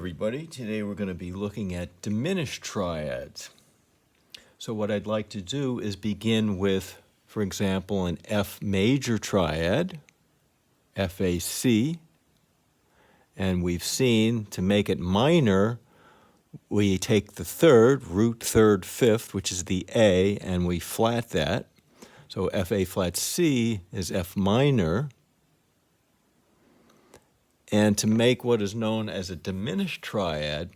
everybody. Today we're going to be looking at diminished triads. So what I'd like to do is begin with, for example, an F major triad, FAC, and we've seen to make it minor, we take the third, root third fifth, which is the A, and we flat that. So FA flat C is F minor. And to make what is known as a diminished triad,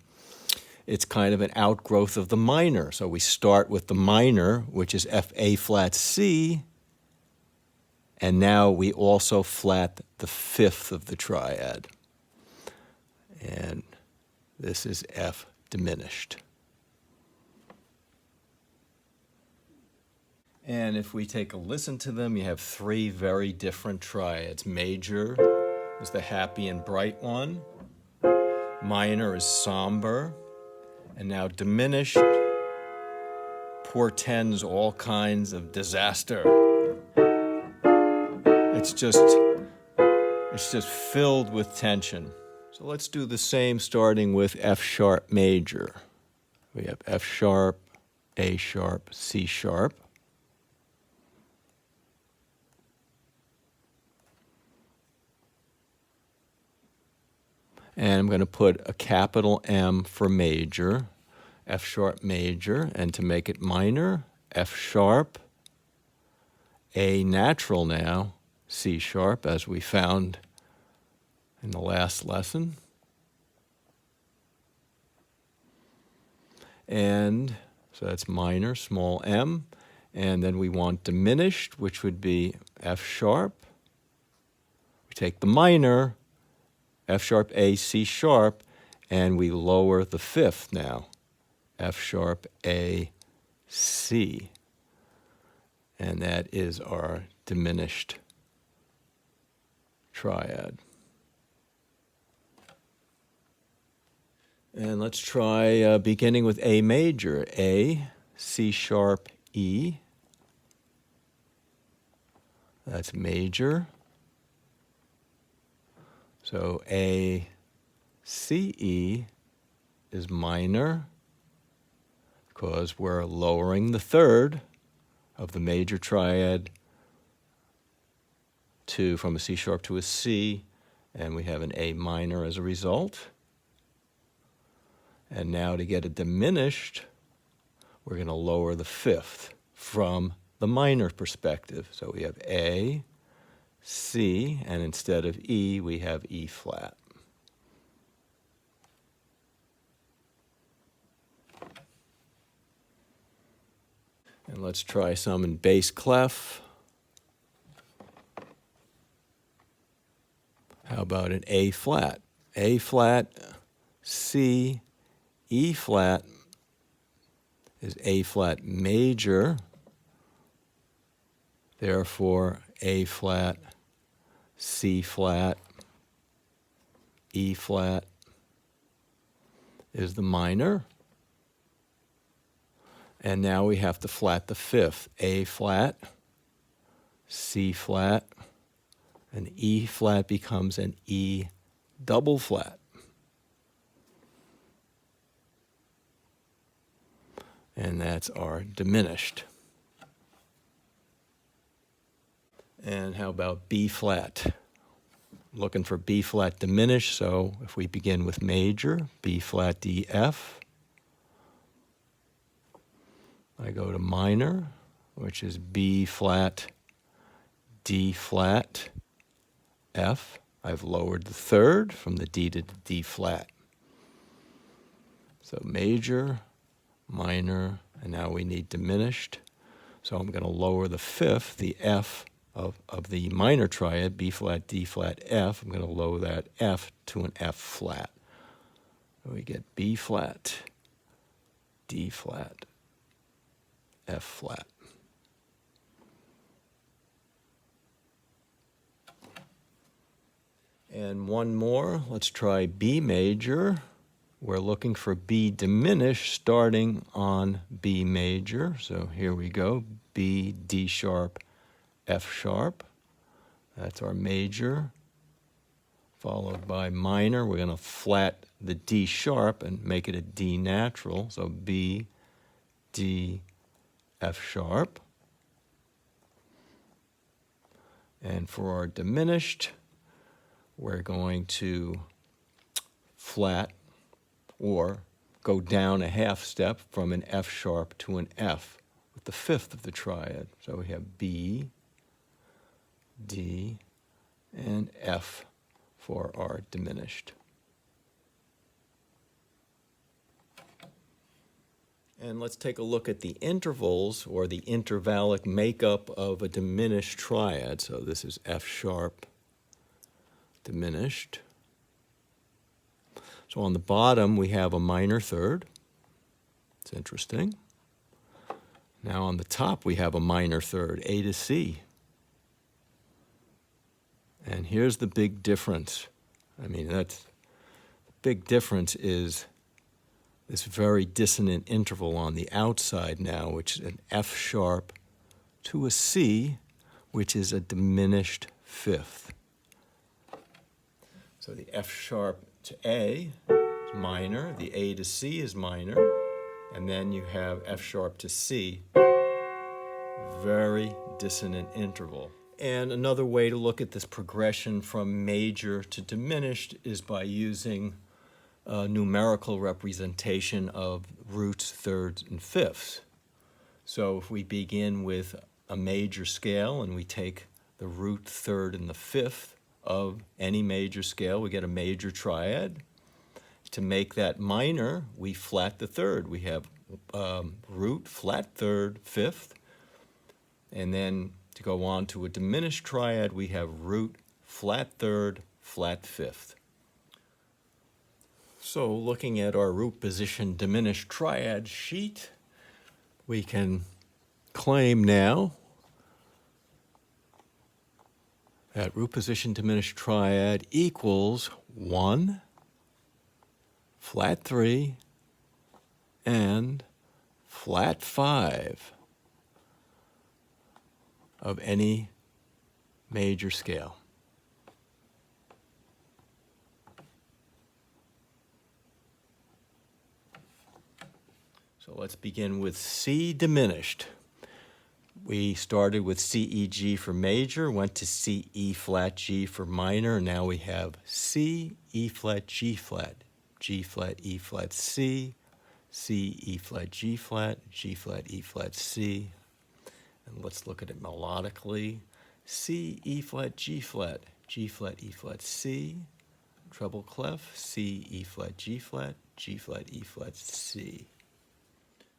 it's kind of an outgrowth of the minor. So we start with the minor, which is FA flat C, and now we also flat the fifth of the triad. And this is F diminished. And if we take a listen to them, you have three very different triads. Major is the happy and bright one. Minor is somber. And now diminished portends all kinds of disaster. It's just filled with tension. So let's do the same starting with F sharp major. We have F sharp, A sharp, C sharp. And I'm going to put a capital M for major, F sharp major, and to make it minor, F sharp, A natural now, C sharp, as we found in the last lesson. And so that's minor, small m, and then we want diminished, which would be F sharp. We take the minor, F sharp, A, C sharp, and we lower the fifth now, F sharp, A, C. And that is our diminished triad. And let's try beginning with A major, A, C sharp, E. That's major. So A, C, E is minor because we're lowering the third of the major triad from a C sharp to a C, and we have an A minor as a result. And now to get a diminished, we're going to lower the fifth from the minor perspective. So we have A, C, and instead of E, we have E flat. And let's try some in bass clef. How about an A flat? A flat, C, E flat is A flat major. Therefore, A flat, C flat, E flat is the minor. And now we have to flat the fifth. A flat, C flat, and E flat becomes an E double flat. And that's our diminished. And how about B flat? Looking for B flat diminished, so if we begin with major, B flat D F, I go to minor, which is B flat D flat F. I've lowered the third from the D to the D flat. So major, minor, and now we need diminished. So I'm going to lower the fifth, the F of the minor triad, B flat, D flat, F. I'm going to lower that F to an F flat. So we get B flat, D flat, F flat. And one more, let's try B major. We're looking for B diminished starting on B major. So here we go, B, D sharp, F sharp. That's our major, followed by minor. We're going to flat the D sharp and make it a D natural. So B, D, F sharp. And for our diminished, we're going to flat or go down a half step from an F sharp to an F with the fifth of the triad. So we have B, D, and F for our diminished. And let's take a look at the intervals or the intervallic makeup of a diminished triad. So this is F sharp diminished. So on the bottom we have a minor third. It's interesting. Now on the top we have a minor third, A to C. And here's the big difference. I mean, the big difference is this very dissonant interval on the outside now, which is an F sharp to a C, which is a diminished fifth. So the F sharp to A is minor, the A to C is minor, and then you have F sharp to C, very dissonant interval. And another way to look at this progression from major to diminished is by using a numerical representation of roots, thirds, and fifths. So if we begin with a major scale and we take the root, third, and the fifth of any major scale, we get a major triad. To make that minor, we flat the third. We have root, flat third, fifth. And then to go on to a diminished triad, we have root, flat third, flat fifth. So looking at our root position diminished triad sheet, we can claim now that root position diminished triad equals 1, flat 3, and flat 5 of any major scale. So let's begin with C diminished. We started with C, E, G for major, went to C, E flat, G for minor. Now we have C, E flat, G flat, G flat, E flat, C, C, E flat, G flat, G flat, E flat, C. And let's look at it melodically. C, E flat, G flat, G flat, E flat, C, treble clef, C, E flat, G flat, G flat, E flat, C.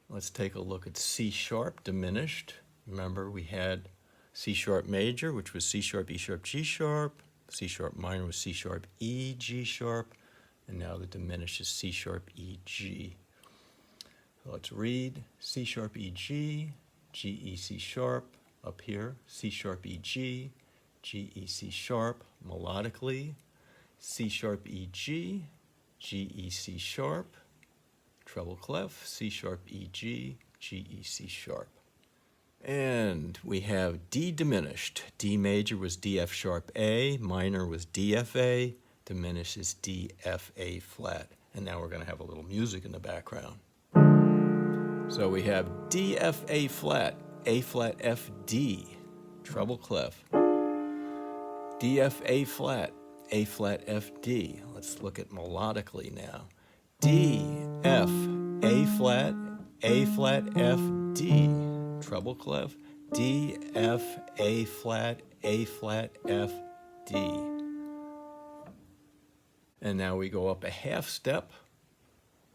Let's take a look at C sharp diminished. Remember, we had C sharp major, which was C sharp, E sharp, G sharp. C sharp minor was C sharp, E, G sharp. And now the diminished is C sharp, E, G. So let's read C sharp, E, G, G, E, C sharp. Up here, C sharp, E, G, G, E, C sharp. Melodically, C sharp, E, G, G, E, C sharp. Treble clef, C sharp, E, G, G, E, C sharp. And we have D diminished. D major was D, F sharp, A. Minor was D, F, A. Diminished is D, F, A flat. And now we're going to have a little music in the background. So we have D, F, A flat, F, D. Treble clef. D, F, A flat, F, D. Let's look at melodically now. D, F, A flat, F, D. Treble clef. D, F, A flat, F, D. And now we go up a half step.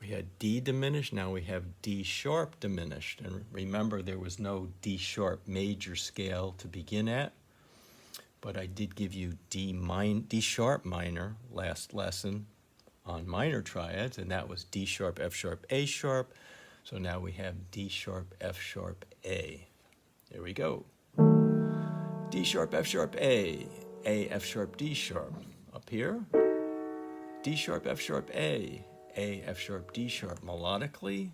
We had D diminished, now we have D sharp diminished. And remember, there was no D sharp major scale to begin at. But I did give you D sharp minor last lesson on minor triads, and that was D sharp, F sharp, A sharp. So now we have D sharp, F sharp, A. There we go. D sharp, F sharp, A, F sharp, D sharp. Up here, D sharp, F sharp, A, F sharp, D sharp. Melodically,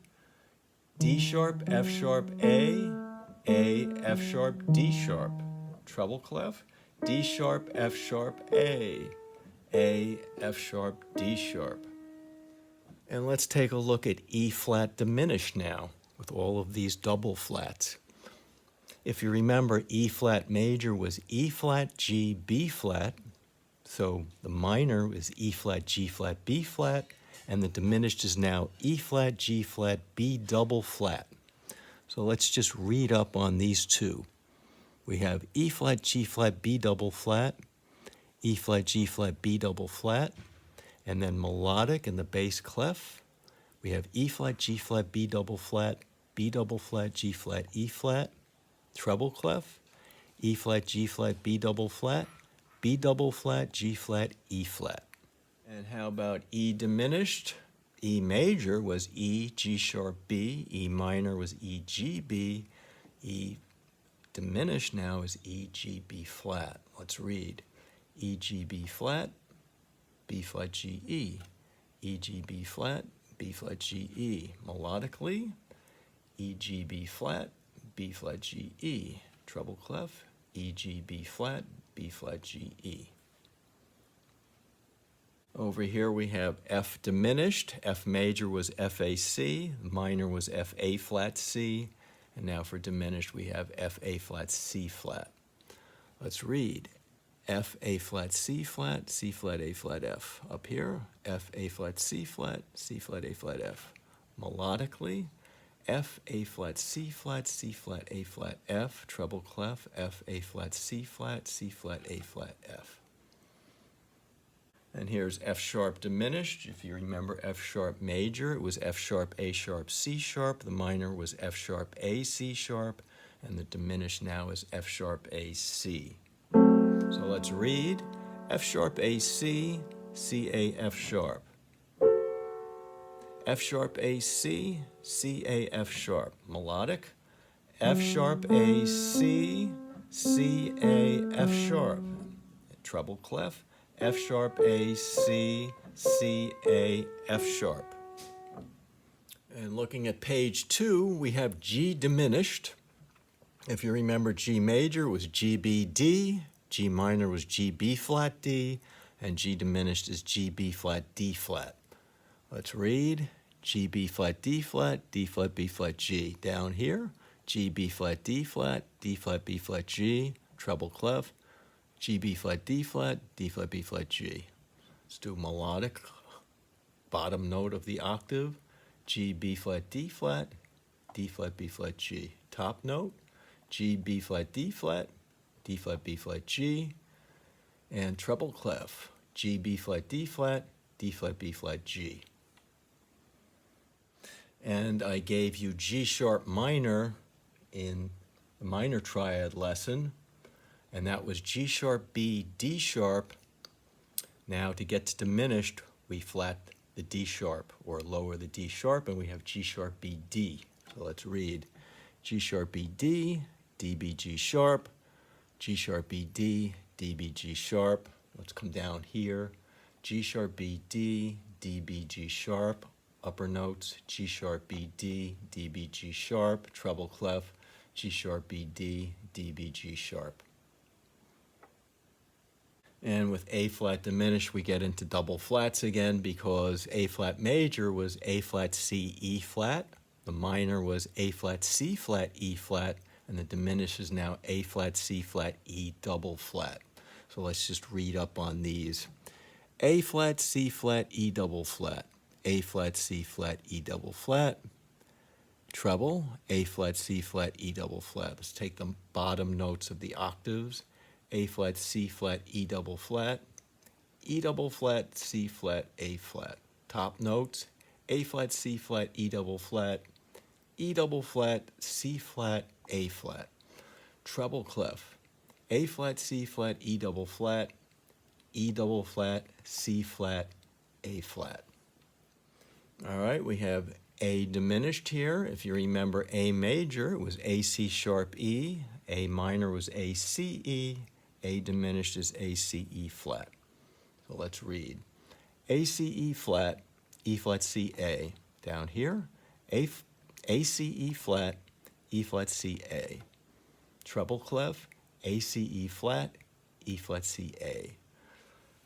D sharp, F sharp, A, F sharp, D sharp. Treble clef, D sharp, F sharp, A, F sharp, D sharp. And let's take a look at E flat diminished now with all of these double flats. If you remember, E flat major was E flat, G, B flat. So the minor is E flat, G flat, B flat, and the diminished is now E flat, G flat, B double flat. So let's just read up on these two. We have E flat, G flat, B double flat, E flat, G flat, B double flat, and then melodic in the bass clef. We have E flat, G flat, B double flat, G flat, E flat, treble clef, E flat, G flat, B double flat, G flat, E flat. And how about E diminished? E major was E, G sharp, B. E minor was E, G, B. E diminished now is E, G, B flat. Let's read. E, G, B flat, B flat, G, E. E, G, B flat, B flat, G, E. Melodically, E, G, B flat, B flat, G, E. Treble clef, E, G, B flat, G, E. Over here we have F diminished. F major was F, A, C. Minor was F, A flat, C. And now for diminished we have F, A flat, C flat. Let's read. F, A flat, C flat, A flat, F. Up here, F, A flat, C flat, A flat, F. Melodically, F, A flat, C flat, A flat, F. Treble clef, F, A flat, C flat, A flat, F. And here's F sharp diminished. If you remember F sharp major, it was F sharp, A sharp, C sharp. The minor was F sharp, A, C sharp. And the diminished now is F sharp, A, C. So let's read. F sharp, A, C, A, F sharp. F sharp, A, C, A, F sharp. Melodic. F sharp, A, C, A, F sharp. Treble clef. F sharp, A, C, A, F sharp. And looking at page 2, we have G diminished. If you remember, G major was G, B, D, G minor was G, B flat, D, and G diminished is G, B flat, D flat. Let's read. G, B flat, D flat, B flat, G. Down here, G, B flat, D flat, B flat, G, treble clef, G, B flat, D flat, B flat, G. Let's do melodic, bottom note of the octave, G, B flat, D flat, B flat, G. Top note, G, B flat, D flat, B flat, G. And treble clef, G, B flat, D flat, B flat, G. And I gave you G sharp minor in the minor triad lesson, and that was G sharp, B, D sharp. Now to get to diminished, we flat the D sharp or lower the D sharp, and we have G sharp, B, D. So let's read. G sharp, B, D, D, B, G sharp, G sharp, B, D, D, B, G sharp. Let's come down here. G sharp, B, D, D, B, G sharp. Upper notes, G sharp, B, D, D, B, G sharp. Treble clef, G sharp, B, D, D, B, G sharp. And with A flat diminished, we get into double flats again because A flat major was A flat, C, E flat. The minor was A flat, C flat, E flat. And the diminished is now A flat, C flat, E double flat. So let's just read up on these. A flat, C flat, E double flat. A flat, C flat, E double flat. Treble, A flat, C flat, E double flat. Let's take the bottom notes of the octaves. A flat, C flat, E double flat, C flat, A flat. Top notes, A flat, C flat, E double flat, C flat, A flat. Treble clef, A flat, C flat, E double flat, C flat, A flat. All right, we have A diminished here. If you remember A major, it was A, C sharp, E. A minor was A, C, E. A diminished is A, C, E flat. So let's read. A, C, E flat, C, A. Down here, A, C, E flat, C, A. Treble clef, A, C, E flat, C, A.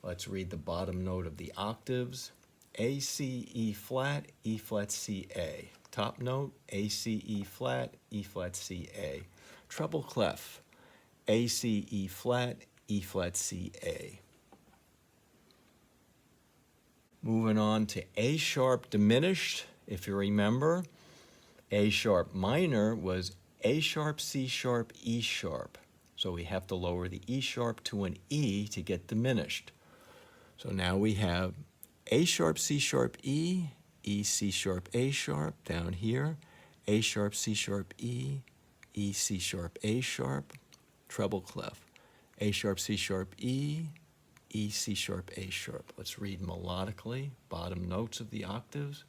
Let's read the bottom note of the octaves. A, C, E flat, C, A. Top note, A, C, E flat, C, A. Treble clef, A, C, E flat, C, A. Moving on to A sharp diminished. If you remember, A sharp minor was A sharp, C sharp, E sharp. So we have to lower the E sharp to an E to get diminished. So now we have A sharp, C sharp, E, E, C sharp, A sharp down here, A sharp, C sharp, E, E, C sharp, A sharp, treble clef, A sharp, C sharp, E, E, C sharp, A sharp. Let's read melodically, bottom notes of the octaves.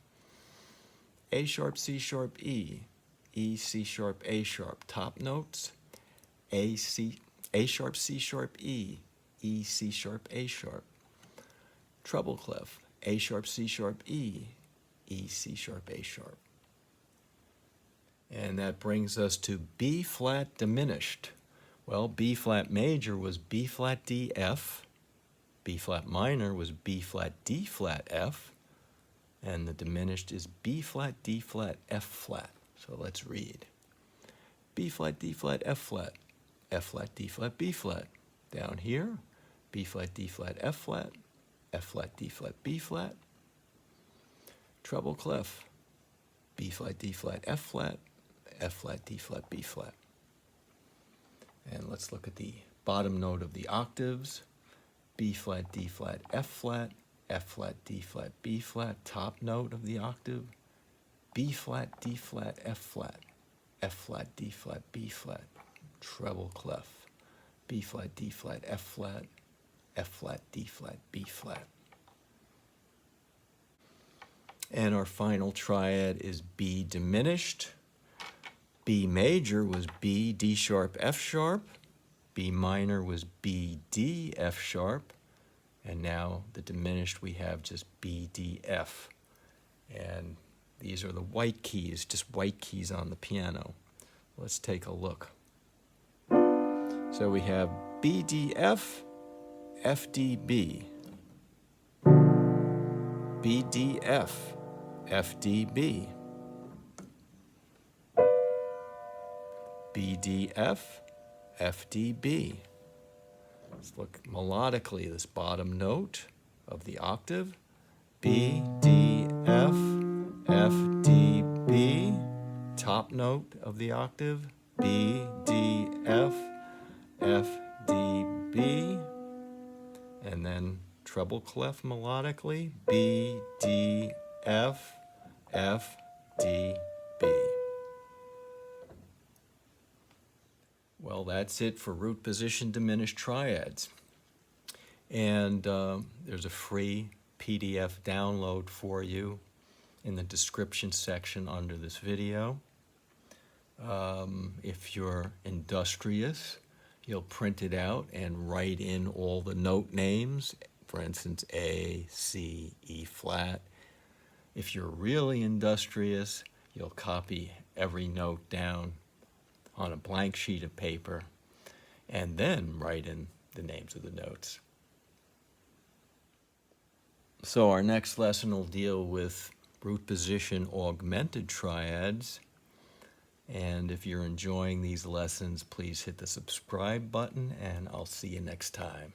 A sharp, C sharp, E, E, C sharp, A sharp. Top notes, A sharp, C sharp, E, E, C sharp, A sharp. Treble clef, A sharp, C sharp, E, E, C sharp, A sharp. And that brings us to B flat diminished. Well, B flat major was B flat D F, B flat minor was B flat D flat F, and the diminished is B flat D flat F flat. So let's read. B flat D flat F flat, F flat D flat B flat. Down here, B flat D flat F flat, F flat D flat B flat. Treble clef, B flat D flat F flat, F flat D flat B flat. And let's look at the bottom note of the octaves. B flat D flat F flat, F flat D flat B flat. Top note of the octave. B flat D flat F flat, F flat D flat B flat. Treble clef, B flat D flat F flat, F flat D flat B flat. And our final triad is B diminished. B major was B, D sharp, F sharp. B minor was B, D, F sharp. And now the diminished, we have just B, D, F. And these are the white keys, just white keys on the piano. Let's take a look. So we have B, D, F, F, D, B. B, D, F, F, D, B. B, D, F, F, D, B. Let's look melodically, this bottom note of the octave. B, D, F, F, D, B. Top note of the octave. B, D, F, F, D, B. And then treble clef melodically. B, D, F, F, D, B. Well, that's it for root position diminished triads. And there's a free PDF download for you in the description section under this video. If you're industrious, you'll print it out and write in all the note names, for instance, A, C, E flat. If you're really industrious, you'll copy every note down on a blank sheet of paper, and then write in the names of the notes. So our next lesson will deal with root position augmented triads. And if you're enjoying these lessons, please hit the subscribe button, and I'll see you next time.